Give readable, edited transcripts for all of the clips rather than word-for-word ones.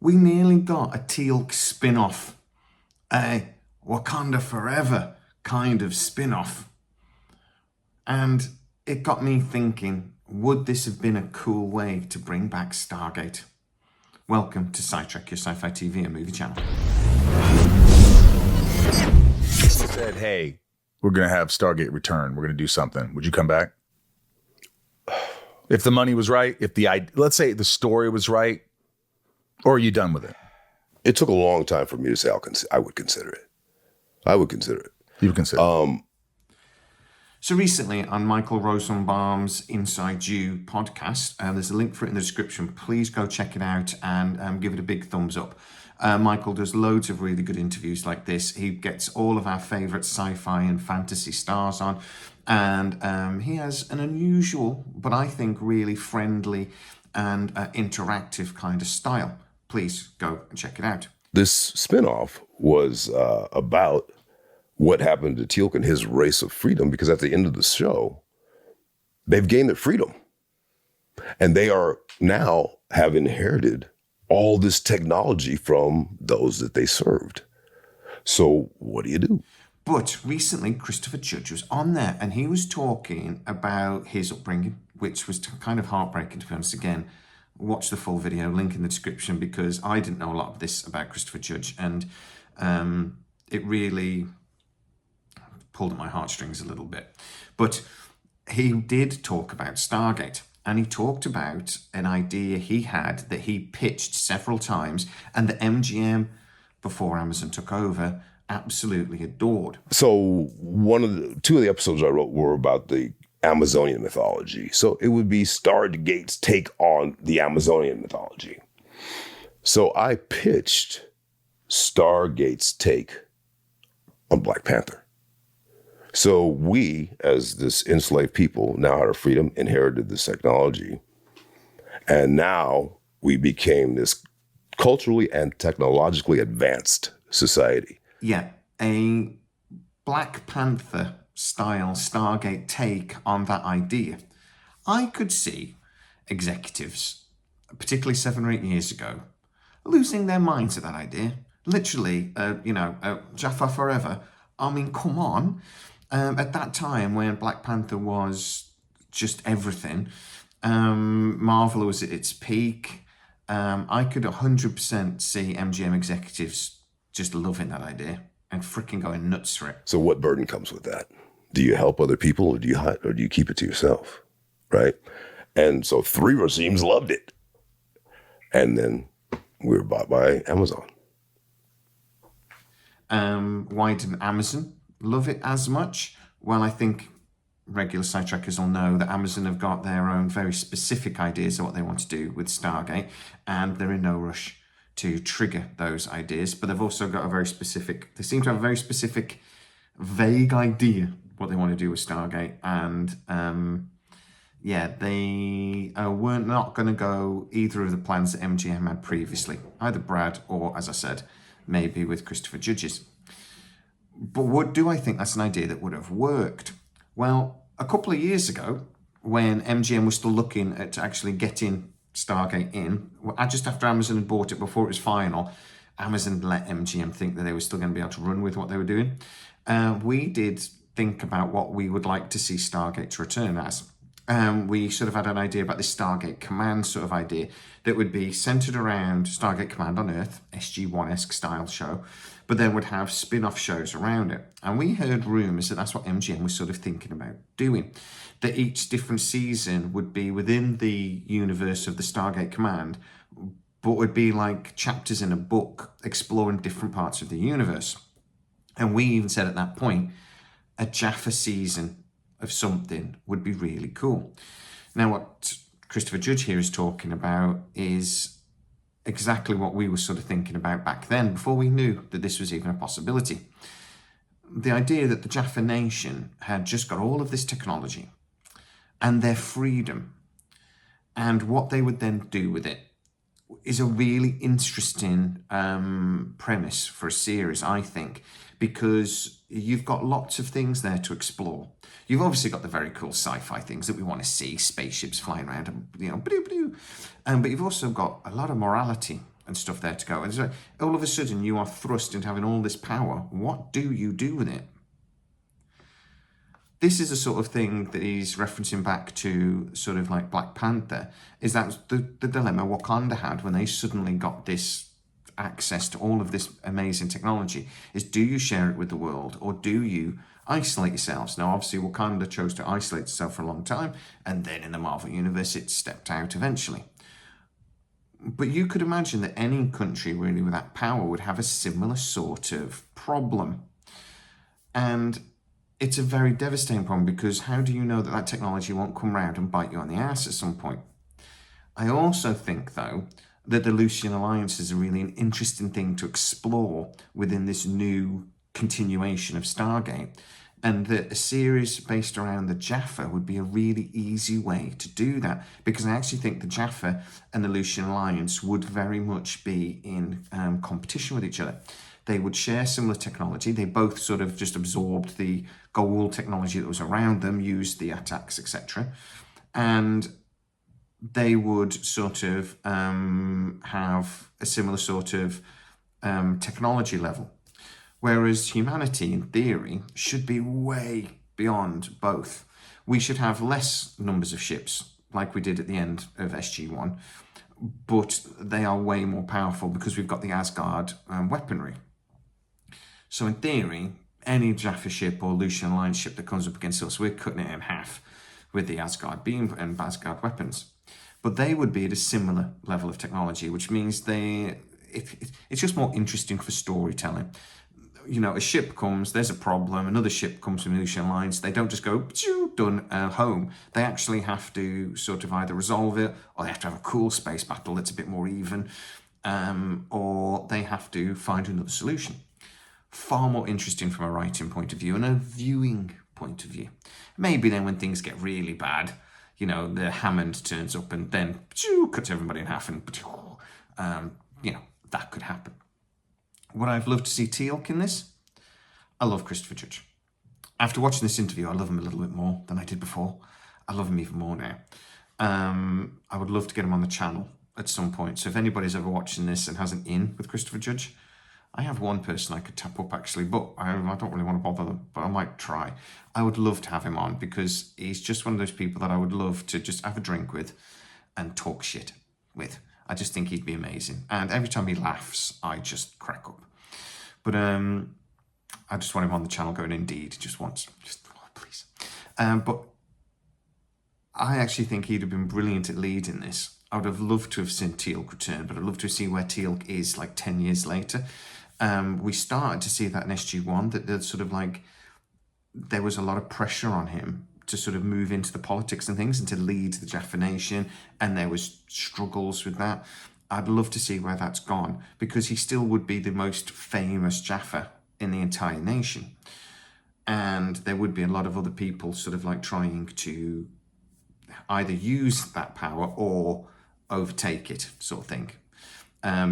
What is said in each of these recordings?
we nearly got a Teal'c spin-off, a Wakanda Forever kind of spin-off. And it got me thinking, would this have been a cool way to bring back Stargate? Welcome to Sidetrack, your sci-fi TV and movie channel. Said, hey, we're going to have Stargate return. We're going to do something. Would you come back? If the money was right, let's say the story was right, or are you done with it? It took a long time for me to say I would consider it. I would consider it. You would consider it. So recently on Michael Rosenbaum's Inside You podcast, there's a link for it in the description. Please go check it out and give it a big thumbs up. Michael does loads of really good interviews like this. He gets all of our favourite sci-fi and fantasy stars on. And he has an unusual, but I think really friendly and interactive kind of style. Please go and check it out. This spinoff was about what happened to Teal'c and his race of freedom, because at the end of the show, they've gained their freedom. And they are now have inherited all this technology from those that they served. So what do you do? But recently, Christopher Judge was on there and he was talking about his upbringing, which was kind of heartbreaking, to be honest. Again, watch the full video, link in the description, because I didn't know a lot of this about Christopher Judge, and it really pulled at my heartstrings a little bit. But he did talk about Stargate, and he talked about an idea he had that he pitched several times, and the MGM, before Amazon took over, absolutely adored. So two of the episodes I wrote were about the Amazonian mythology. So it would be Stargate's take on the Amazonian mythology. So I pitched Stargate's take on Black Panther. So we, as this enslaved people, now had our freedom, inherited this technology, and now we became this culturally and technologically advanced society. Yeah, a Black Panther style Stargate take on that idea. I could see executives, particularly 7 or 8 years ago, losing their minds at that idea. Literally, Jaffa forever. I mean, come on. At that time when Black Panther was just everything, Marvel was at its peak, I could 100% see MGM executives just loving that idea and freaking going nuts for it. So what burden comes with that? Do you help other people, or do you keep it to yourself, right? And so 3 regimes loved it. And then we were bought by Amazon. Why didn't Amazon love it as much? Well, I think regular sidetrackers will know that Amazon have got their own very specific ideas of what they want to do with Stargate, and they're in no rush to trigger those ideas. But they've also got they seem to have a very specific, vague idea what they want to do with Stargate. And they weren't not going to go either of the plans that MGM had previously, either Brad or, as I said, maybe with Christopher Judge's. But do I think that's an idea that would have worked? Well, a couple of years ago, when MGM was still looking at actually getting Stargate in, just after Amazon had bought it, before it was final, Amazon let MGM think that they were still going to be able to run with what they were doing. We did think about what we would like to see Stargate to return as. We sort of had an idea about this Stargate Command sort of idea that would be centered around Stargate Command on Earth, SG1-esque style show, but then would have spin-off shows around it. And we heard rumours that that's what MGM was sort of thinking about doing, that each different season would be within the universe of the Stargate Command, but would be like chapters in a book exploring different parts of the universe. And we even said at that point, a Jaffa season of something would be really cool. Now, what Christopher Judge here is talking about is exactly what we were sort of thinking about back then, before we knew that this was even a possibility. The idea that the Jaffa Nation had just got all of this technology and their freedom, and what they would then do with it, is a really interesting premise for a series, I think, because you've got lots of things there to explore. You've obviously got the very cool sci-fi things that we want to see, spaceships flying around, and but you've also got a lot of morality and stuff there to go. And so all of a sudden you are thrust into having all this power. What do you do with it? This is a sort of thing that he's referencing back to sort of like Black Panther, is that the dilemma Wakanda had when they suddenly got this access to all of this amazing technology, is do you share it with the world or do you isolate yourselves? Now, obviously, Wakanda chose to isolate itself for a long time, and then in the Marvel Universe, it stepped out eventually. But you could imagine that any country really with that power would have a similar sort of problem. And it's a very devastating problem, because how do you know that that technology won't come round and bite you on the ass at some point? I also think, though, that the Lucian Alliance is a really an interesting thing to explore within this new continuation of Stargate, and that a series based around the Jaffa would be a really easy way to do that, because I actually think the Jaffa and the Lucian Alliance would very much be in competition with each other. They would share similar technology. They both sort of just absorbed the gold technology that was around them, used the attacks, etc. And they would sort of have a similar sort of technology level. Whereas humanity, in theory, should be way beyond both. We should have less numbers of ships, like we did at the end of SG1, but they are way more powerful because we've got the Asgard weaponry. So in theory, any Jaffa ship or Lucian Alliance ship that comes up against us, we're cutting it in half with the Asgard beam and Asgard weapons. But they would be at a similar level of technology, which means it's just more interesting for storytelling. You know, a ship comes, there's a problem, another ship comes from the Lucian Alliance, they don't just go, done, home. They actually have to sort of either resolve it, or they have to have a cool space battle that's a bit more even, or they have to find another solution. Far more interesting from a writing point of view and a viewing point of view. Maybe then when things get really bad, you know, the Hammond turns up and then cuts everybody in half, and you know, that could happen. Would I have loved to see Teal'c in this? I love Christopher Judge. After watching this interview, I love him a little bit more than I did before. I love him even more now. I would love to get him on the channel at some point. So if anybody's ever watching this and has an in with Christopher Judge, I have one person I could tap up actually, but I don't really want to bother them, but I might try. I would love to have him on, because he's just one of those people that I would love to just have a drink with and talk shit with. I just think he'd be amazing. And every time he laughs, I just crack up. But I just want him on the channel going, indeed, just once. Just, oh, please. But I actually think he'd have been brilliant at leading this. I would have loved to have seen Teal'c return, but I'd love to see where Teal'c is like 10 years later. We started to see that in SG1, that there's sort of like, there was a lot of pressure on him to sort of move into the politics and things and to lead the Jaffa Nation, and there was struggles with that. I'd love to see where that's gone, because he still would be the most famous Jaffa in the entire nation. And there would be a lot of other people sort of like trying to either use that power or overtake it, sort of thing.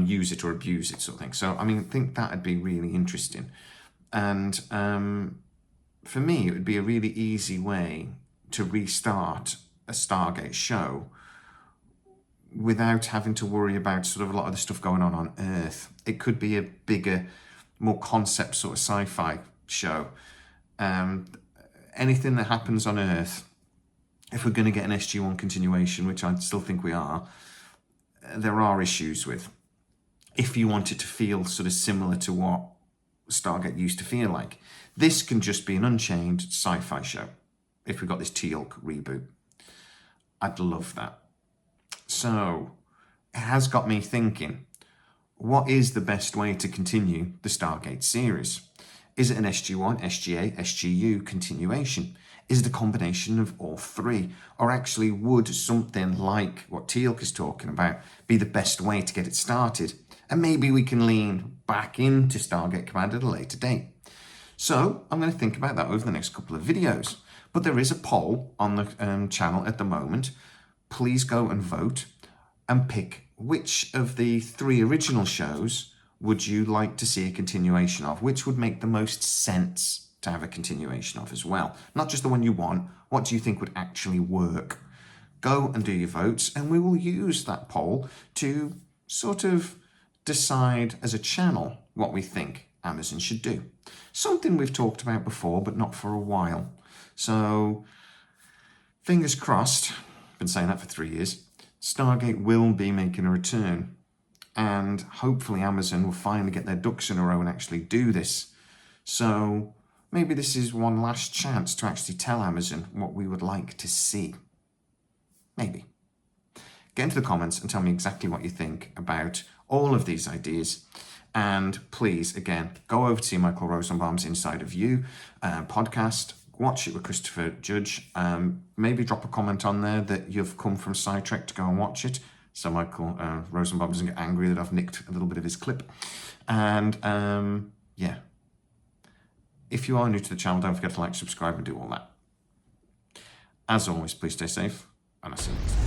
Use it or abuse it, sort of thing. So, I mean, I think that'd be really interesting. And for me, it would be a really easy way to restart a Stargate show without having to worry about sort of a lot of the stuff going on Earth. It could be a bigger, more concept sort of sci-fi show. Anything that happens on Earth, if we're going to get an SG1 continuation, which I still think we are, there are issues with. If you want it to feel sort of similar to what Stargate used to feel like, this can just be an unchained sci-fi show. If we got this Teal'c reboot, I'd love that. So it has got me thinking, what is the best way to continue the Stargate series? Is it an SG1, SGA, SGU continuation? Is it a combination of all three? Or actually would something like what Teal'c is talking about be the best way to get it started? And maybe we can lean back into Stargate Command at a later date. So I'm going to think about that over the next couple of videos. But there is a poll on the channel at the moment. Please go and vote and pick which of the 3 original shows would you like to see a continuation of? Which would make the most sense to have a continuation of as well? Not just the one you want. What do you think would actually work? Go and do your votes, and we will use that poll to sort of decide as a channel what we think Amazon should do. Something we've talked about before, but not for a while. So, fingers crossed, been saying that for 3 years, Stargate will be making a return. And hopefully Amazon will finally get their ducks in a row and actually do this. So, maybe this is one last chance to actually tell Amazon what we would like to see. Maybe. Get into the comments and tell me exactly what you think about all of these ideas. And please, again, go over to see Michael Rosenbaum's Inside of You podcast. Watch it with Christopher Judge. Maybe drop a comment on there that you've come from Sidetrack to go and watch it. So Michael Rosenbaum doesn't get angry that I've nicked a little bit of his clip. And yeah. If you are new to the channel, don't forget to like, subscribe, and do all that. As always, please stay safe, and I'll see you next time.